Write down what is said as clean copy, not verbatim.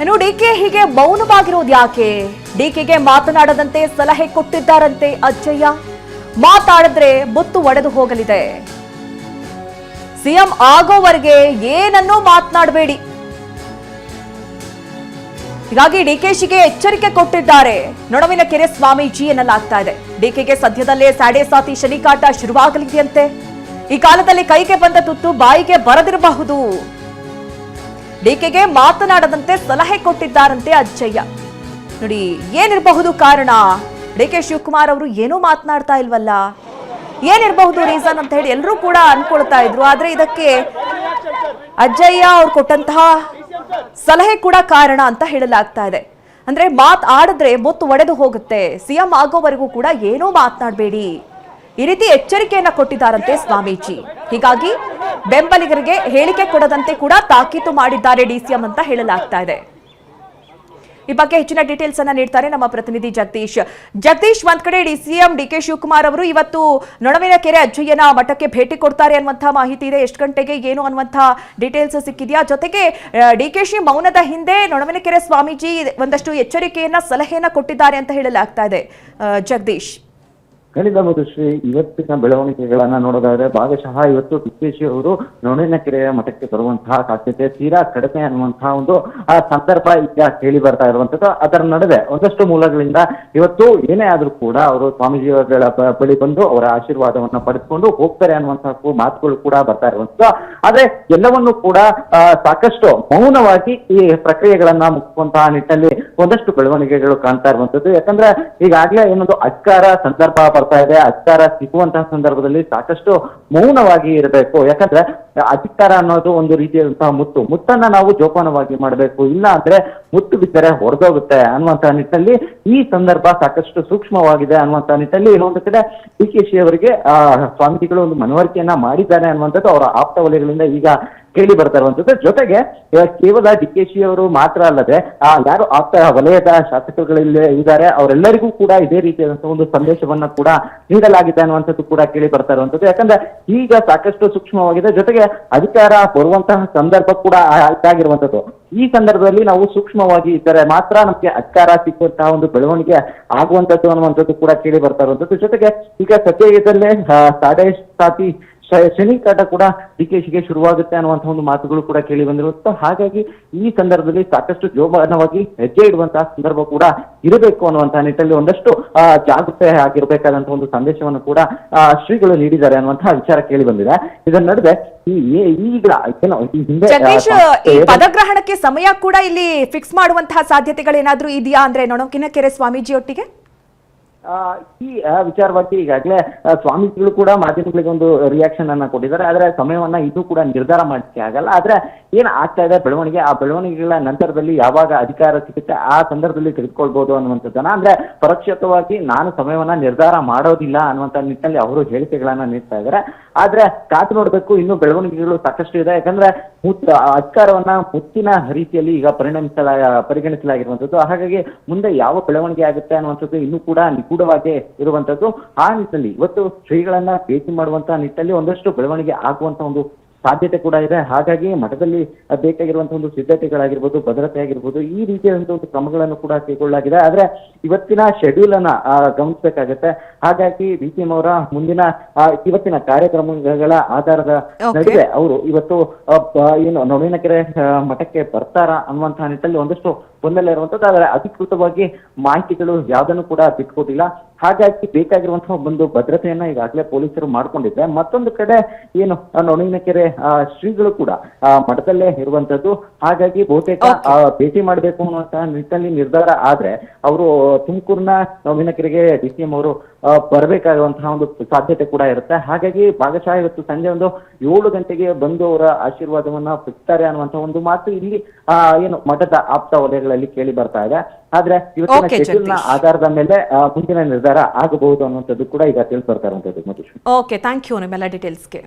ಇನ್ನು ಡಿಕೆ ಹೀಗೆ ಮೌನವಾಗಿರೋದು ಯಾಕೆ? ಡಿಕೆಗೆ ಮಾತನಾಡದಂತೆ ಸಲಹೆ ಕೊಟ್ಟಿದ್ದಾರಂತೆ ಅಜ್ಜಯ್ಯ. ಮಾತಾಡಿದ್ರೆ ಮುತ್ತು ಒಡೆದು ಹೋಗಲಿದೆ. ಸಿಎಂ ಆಗೋವರೆಗೆ ಏನನ್ನೂ ಮಾತನಾಡಬೇಡಿ. ಹೀಗಾಗಿ ಡಿಕೆಶಿಗೆ ಎಚ್ಚರಿಕೆ ಕೊಟ್ಟಿದ್ದಾರೆ ನೊಣವಿನ ಕೆರೆ ಸ್ವಾಮೀಜಿ ಎನ್ನಲಾಗ್ತಾ ಇದೆ. ಡಿಕೆಗೆ ಸದ್ಯದಲ್ಲೇ ಸಾಡೆ ಸಾತಿ ಶನಿಕಾಟ ಶುರುವಾಗಲಿದೆಯಂತೆ. ಈ ಕಾಲದಲ್ಲಿ ಕೈಗೆ ಬಂದ ತುತ್ತು ಬಾಯಿಗೆ ಬರದಿರಬಹುದು. ಡಿಕೆಗೆ ಮಾತನಾಡದಂತೆ ಸಲಹೆ ಕೊಟ್ಟಿದ್ದಾರಂತೆ ಅಜ್ಜಯ್ಯ. ನೋಡಿ, ಏನಿರಬಹುದು ಕಾರಣ? ಡಿಕೆ ಶಿವಕುಮಾರ್ ಅವರು ಏನೂ ಮಾತನಾಡ್ತಾ ಇಲ್ವಲ್ಲ, ಏನಿರಬಹುದು ರೀಸನ್ ಅಂತ ಹೇಳಿ ಎಲ್ಲರೂ ಕೂಡ ಅನ್ಕೊಳ್ತಾ ಇದ್ರು. ಆದ್ರೆ ಇದಕ್ಕೆ ಅಜ್ಜಯ್ಯ ಅವ್ರು ಕೊಟ್ಟಂತಹ ಸಲಹೆ ಕೂಡ ಕಾರಣ ಅಂತ ಹೇಳಲಾಗ್ತಾ ಇದೆ. ಅಂದ್ರೆ ಆಡಿದ್ರೆ ಮುತ್ತು ಒಡೆದು ಹೋಗುತ್ತೆ, ಸಿಎಂ ಆಗೋವರೆಗೂ ಕೂಡ ಏನೂ ಮಾತನಾಡಬೇಡಿ, ಈ ರೀತಿ ಎಚ್ಚರಿಕೆಯನ್ನ ಕೊಟ್ಟಿದ್ದಾರಂತೆ ಸ್ವಾಮೀಜಿ. ಹೀಗಾಗಿ ಬೆಂಬಲಿಗರಿಗೆ ಹೇಳಿಕೆ ಕೊಡದಂತೆ ಕೂಡ ತಾಕೀತು ಮಾಡಿದ್ದಾರೆ ಡಿಸಿಎಂ ಅಂತ ಹೇಳಲಾಗ್ತಾ ಇದೆ. ಈ ಬಗ್ಗೆ ಹೆಚ್ಚಿನ ಡೀಟೇಲ್ಸ್ ಅನ್ನ ನೀಡ್ತಾರೆ ನಮ್ಮ ಪ್ರತಿನಿಧಿ ಜಗದೀಶ್. ಒಂದ್ ಕಡೆ ಸಿಎಂ ಡಿಕೆ ಶಿವಕುಮಾರ್ ಅವರು ಇವತ್ತು ನೊಣವಿನ ಕೆರೆ ಅಜ್ಜಯ್ಯನ ಮಠಕ್ಕೆ ಭೇಟಿ ಕೊಡ್ತಾರೆ ಅನ್ನುವಂತಹ ಮಾಹಿತಿ ಇದೆ. ಎಷ್ಟು ಗಂಟೆಗೆ ಏನು ಅನ್ನುವಂತಹ ಡೀಟೇಲ್ಸ್ ಸಿಕ್ಕಿದೆಯಾ? ಜೊತೆಗೆ ಡಿಕೆಶಿ ಮೌನದ ಹಿಂದೆ ನೊಣವಿನ ಕೆರೆ ಸ್ವಾಮೀಜಿ ಒಂದಷ್ಟು ಎಚ್ಚರಿಕೆಯನ್ನ ಸಲಹೆಯನ್ನ ಕೊಟ್ಟಿದ್ದಾರೆ ಅಂತ ಹೇಳಲಾಗ್ತಾ ಇದೆ. ಜಗದೀಶ್, ಖಂಡಿತ ಮಧುಶ್ರೀ, ಇವತ್ತಿನ ಬೆಳವಣಿಗೆಗಳನ್ನ ನೋಡೋದಾದ್ರೆ ಭಾಗಶಃ ಇವತ್ತು ಡಿಕೆಶಿ ಅವರು ನೊಣವಿನ ಕೆರೆಯ ಮಠಕ್ಕೆ ಬರುವಂತಹ ಸಾಧ್ಯತೆ ತೀರಾ ಕಡಿಮೆ ಅನ್ನುವಂತಹ ಒಂದು ಸಂದರ್ಭ ಈಗ ಕೇಳಿ ಬರ್ತಾ ಇರುವಂತದ್ದು. ಅದರ ನಡುವೆ ಒಂದಷ್ಟು ಮೂಲಗಳಿಂದ ಇವತ್ತು ಏನೇ ಆದ್ರೂ ಕೂಡ ಅವರು ಸ್ವಾಮೀಜಿಗಳ ಬಳಿ ಬಂದು ಅವರ ಆಶೀರ್ವಾದವನ್ನ ಪಡೆದುಕೊಂಡು ಹೋಗ್ತಾರೆ ಅನ್ನುವಂತಹ ಮಾತುಗಳು ಕೂಡ ಬರ್ತಾ ಇರುವಂತದ್ದು. ಆದ್ರೆ ಎಲ್ಲವನ್ನೂ ಕೂಡ ಸಾಕಷ್ಟು ಮೌನವಾಗಿ ಈ ಪ್ರಕ್ರಿಯೆಗಳನ್ನ ಮುಗಿಸುವಂತಹ ನಿಟ್ಟಿನಲ್ಲಿ ಒಂದಷ್ಟು ಬೆಳವಣಿಗೆಗಳು ಕಾಣ್ತಾ ಇರುವಂತದ್ದು. ಯಾಕಂದ್ರೆ ಈಗಾಗಲೇ ಏನೊಂದು ಅಧಿಕಾರ ಸಂದರ್ಭ ಬರ್ತಾ ಇದೆ. ಅಧಿಕಾರ ಸಿಗುವಂತಹ ಸಂದರ್ಭದಲ್ಲಿ ಸಾಕಷ್ಟು ಮೌನವಾಗಿ ಇರಬೇಕು. ಯಾಕಂದ್ರೆ ಅಧಿಕಾರ ಅನ್ನೋದು ಒಂದು ರೀತಿಯಾದಂತಹ ಮುತ್ತನ್ನ ನಾವು ಜೋಪಾನವಾಗಿ ಮಾಡಬೇಕು, ಇಲ್ಲ ಅಂದ್ರೆ ಮುತ್ತು ಬಿದ್ದರೆ ಹೊರದೋಗುತ್ತೆ ಅನ್ನುವಂತಹ ನಿಟ್ಟಿನಲ್ಲಿ ಈ ಸಂದರ್ಭ ಸಾಕಷ್ಟು ಸೂಕ್ಷ್ಮವಾಗಿದೆ ಅನ್ನುವಂತಹ ನಿಟ್ಟಿನಲ್ಲಿ ಇನ್ನೊಂದು ಕಡೆ ಡಿಕೆಶಿ ಅವರಿಗೆ ಸ್ವಾಮೀಜಿಗಳು ಒಂದು ಮನವರಿಕೆಯನ್ನ ಮಾಡಿದ್ದಾರೆ ಅನ್ನುವಂಥದ್ದು ಅವರ ಆಪ್ತ ವಲಯಗಳಿಂದ ಈಗ ಕೇಳಿ ಬರ್ತಾ ಇರುವಂತದ್ದು. ಜೊತೆಗೆ ಕೇವಲ ಡಿಕೆಶಿ ಅವರು ಮಾತ್ರ ಅಲ್ಲದೆ ಯಾರು ಆಪ್ತ ವಲಯದ ಶಾಸಕರುಗಳಲ್ಲಿ ಇದ್ದಾರೆ ಅವರೆಲ್ಲರಿಗೂ ಕೂಡ ಇದೇ ರೀತಿಯಾದಂತಹ ಒಂದು ಸಂದೇಶವನ್ನ ಕೂಡ ನೀಡಲಾಗಿದೆ ಅನ್ನುವಂಥದ್ದು ಕೂಡ ಕೇಳಿ ಬರ್ತಾ ಇರುವಂತದ್ದು. ಯಾಕಂದ್ರೆ ಈಗ ಸಾಕಷ್ಟು ಸೂಕ್ಷ್ಮವಾಗಿದೆ. ಜೊತೆಗೆ ಅಧಿಕಾರ ಬರುವಂತಹ ಸಂದರ್ಭ ಕೂಡ ಆಗಿರುವಂತದ್ದು. ಈ ಸಂದರ್ಭದಲ್ಲಿ ನಾವು ಸೂಕ್ಷ್ಮವಾಗಿ ಇದ್ದರೆ ಮಾತ್ರ ನಮ್ಗೆ ಅಧಿಕಾರ ಸಿಕ್ಕುವಂತಹ ಒಂದು ಬೆಳವಣಿಗೆ ಆಗುವಂತದ್ದು ಅನ್ನುವಂಥದ್ದು ಕೂಡ ಕೇಳಿ ಬರ್ತಾ ಇರುವಂತದ್ದು. ಜೊತೆಗೆ ಈಗ ಸದ್ಯದಲ್ಲೇ ಸಾಡೆ ಸಾತಿ ಶನಿಕಾಟ ಕೂಡ ಡಿಕೆಶಿಗೆ ಶುರುವಾಗುತ್ತೆ ಅನ್ನುವಂತಹ ಒಂದು ಮಾತುಗಳು ಕೂಡ ಕೇಳಿ ಬಂದಿರುತ್ತೆ. ಹಾಗಾಗಿ ಈ ಸಂದರ್ಭದಲ್ಲಿ ಸಾಕಷ್ಟು ಜೋಪಾನವಾಗಿ ಹೆಜ್ಜೆ ಇಡುವಂತಹ ಸಂದರ್ಭ ಕೂಡ ಇರಬೇಕು ಅನ್ನುವಂತಹ ನಿಟ್ಟಿನಲ್ಲಿ ಒಂದಷ್ಟು ಜಾಗೃತೆ ಆಗಿರಬೇಕಾದಂತಹ ಒಂದು ಸಂದೇಶವನ್ನು ಕೂಡ ಶ್ರೀಗಳು ನೀಡಿದ್ದಾರೆ ಅನ್ನುವಂತಹ ವಿಚಾರ ಕೇಳಿ ಬಂದಿದೆ. ಇದರ ನಡುವೆ ಈ ಪದಗ್ರಹಣಕ್ಕೆ ಸಮಯ ಕೂಡ ಇಲ್ಲಿ ಫಿಕ್ಸ್ ಮಾಡುವಂತಹ ಸಾಧ್ಯತೆಗಳೇನಾದ್ರೂ ಇದೆಯಾ? ಅಂದ್ರೆ ನೊಣವಿನ ಕೆರೆ ಸ್ವಾಮೀಜಿಯೊಟ್ಟಿಗೆ ಈ ವಿಚಾರವಾಗಿ ಈಗಾಗಲೇ ಸ್ವಾಮೀಜಿಗಳು ಕೂಡ ಮಾಧ್ಯಮಗಳಿಗೆ ಒಂದು ರಿಯಾಕ್ಷನ್ ಅನ್ನ ಕೊಟ್ಟಿದ್ದಾರೆ. ಆದ್ರೆ ಸಮಯವನ್ನ ಇದು ಕೂಡ ನಿರ್ಧಾರ ಮಾಡಲಿಕ್ಕೆ ಆಗಲ್ಲ. ಆದ್ರೆ ಏನ್ ಆಗ್ತಾ ಇದೆ ಬೆಳವಣಿಗೆ, ಆ ಬೆಳವಣಿಗೆಗಳ ನಂತರದಲ್ಲಿ ಯಾವಾಗ ಅಧಿಕಾರ ಸಿಗುತ್ತೆ ಆ ಸಂದರ್ಭದಲ್ಲಿ ತೆಗೆದುಕೊಳ್ಬಹುದು ಅನ್ನುವಂಥದ್ದನ್ನ, ಅಂದ್ರೆ ಪರೋಕ್ಷವಾಗಿ ನಾನು ಸಮಯವನ್ನ ನಿರ್ಧಾರ ಮಾಡೋದಿಲ್ಲ ಅನ್ನುವಂಥ ನಿಟ್ಟಿನಲ್ಲಿ ಅವರು ಹೇಳಿಕೆಗಳನ್ನ ನೀಡ್ತಾ ಇದ್ದಾರೆ. ಆದ್ರೆ ಕಾತು ನೋಡ್ಬೇಕು, ಇನ್ನು ಬೆಳವಣಿಗೆಗಳು ಸಾಕಷ್ಟು ಇದೆ. ಯಾಕಂದ್ರೆ ಅಧಿಕಾರವನ್ನ ಮುತ್ತಿನ ರೀತಿಯಲ್ಲಿ ಈಗ ಪರಿಗಣಿಸಲಾಗಿರುವಂತದ್ದು. ಹಾಗಾಗಿ ಮುಂದೆ ಯಾವ ಬೆಳವಣಿಗೆ ಆಗುತ್ತೆ ಅನ್ನುವಂಥದ್ದು ಇನ್ನೂ ಕೂಡ ನಿಗೂಢವಾಗಿ ಇರುವಂತದ್ದು. ಆ ನಿಟ್ಟಿನಲ್ಲಿ ಇವತ್ತು ಶ್ರೀಗಳನ್ನ ಭೇಟಿ ಮಾಡುವಂತಹ ನಿಟ್ಟಿನಲ್ಲಿ ಒಂದಷ್ಟು ಬೆಳವಣಿಗೆ ಆಗುವಂತ ಒಂದು ಸಾಧ್ಯತೆ ಕೂಡ ಇದೆ. ಹಾಗಾಗಿ ಮಠದಲ್ಲಿ ಬೇಕಾಗಿರುವಂತಹ ಒಂದು ಸಿದ್ಧತೆಗಳಾಗಿರ್ಬೋದು, ಭದ್ರತೆ ಆಗಿರ್ಬೋದು, ಈ ರೀತಿಯಾದಂತಹ ಒಂದು ಕ್ರಮಗಳನ್ನು ಕೂಡ ಕೈಗೊಳ್ಳಲಾಗಿದೆ. ಆದ್ರೆ ಇವತ್ತಿನ ಶೆಡ್ಯೂಲ್ ಅನ್ನ ಗಮನಿಸಬೇಕಾಗತ್ತೆ. ಹಾಗಾಗಿ ಡಿಸಿಎಂ ಅವರ ಮುಂದಿನ ಇವತ್ತಿನ ಕಾರ್ಯಕ್ರಮಗಳ ಆಧಾರದ ನಡುವೆ ಅವರು ಇವತ್ತು ಏನು ನೊಣವಿನ ಕೆರೆ ಮಠಕ್ಕೆ ಬರ್ತಾರ ಅನ್ನುವಂತಹ ನಿಟ್ಟಿನಲ್ಲಿ ಒಂದಷ್ಟು ಗೊಂದಲ ಇರುವಂತದ್ದು. ಆದ್ರೆ ಅಧಿಕೃತವಾಗಿ ಮಾಹಿತಿಗಳು ಯಾವ್ದನ್ನು ಕೂಡ ಬಿಟ್ಕೊಟ್ಟಿಲ್ಲ. ಹಾಗಾಗಿ ಬೇಕಾಗಿರುವಂತಹ ಒಂದು ಭದ್ರತೆಯನ್ನ ಈಗಾಗಲೇ ಪೊಲೀಸರು ಮಾಡ್ಕೊಂಡಿದ್ರೆ, ಮತ್ತೊಂದು ಕಡೆ ಏನು ನೊಣವಿನ ಕೆರೆ ಶ್ರೀಗಳು ಕೂಡ ಮಠದಲ್ಲೇ ಇರುವಂತದ್ದು. ಹಾಗಾಗಿ ಬಹುತೇಕ ಭೇಟಿ ಮಾಡಬೇಕು ಅನ್ನುವಂತಹ ನಿಟ್ಟಿನಲ್ಲಿ ನಿರ್ಧಾರ ಆದ್ರೆ ಅವರು ತುಮಕೂರಿನ ನೊಣವಿನ ಕೆರೆಗೆ ಡಿಸಿಎಂ ಅವರು ಬರಬೇಕಾಗುವಂತಹ ಒಂದು ಸಾಧ್ಯತೆ ಕೂಡ ಇರುತ್ತೆ. ಹಾಗಾಗಿ ಭಾಗಶಃ ಇವತ್ತು ಸಂಜೆ ಒಂದು 7 ಗಂಟೆಗೆ ಬಂದು ಅವರ ಆಶೀರ್ವಾದವನ್ನ ಪಡಿತಾರೆ ಅನ್ನುವಂತಹ ಒಂದು ಮಾತು ಇಲ್ಲಿ ಏನು ಮಠದ ಆಪ್ತ ವಲಯಗಳಲ್ಲಿ ಕೇಳಿ ಬರ್ತಾ ಇದೆ. ಆದ್ರೆ ಇವತ್ತಿನ ಶೆಡ್ಯೂಲ್ನ ಆಧಾರದ ಮೇಲೆ ಮುಂದಿನ ನಿರ್ಧಾರ ಆಗಬಹುದು ಅನ್ನುವಂಥದ್ದು ಕೂಡ ಈಗ ತಿಳಿಸ್ ಬರ್ತಾ ಇರುವಂತದ್ದು. ಓಕೆ, ಥ್ಯಾಂಕ್ ಯು ನಿಮ್ಮೆಲ್ಲ ಡೀಟೇಲ್ಸ್ಗೆ.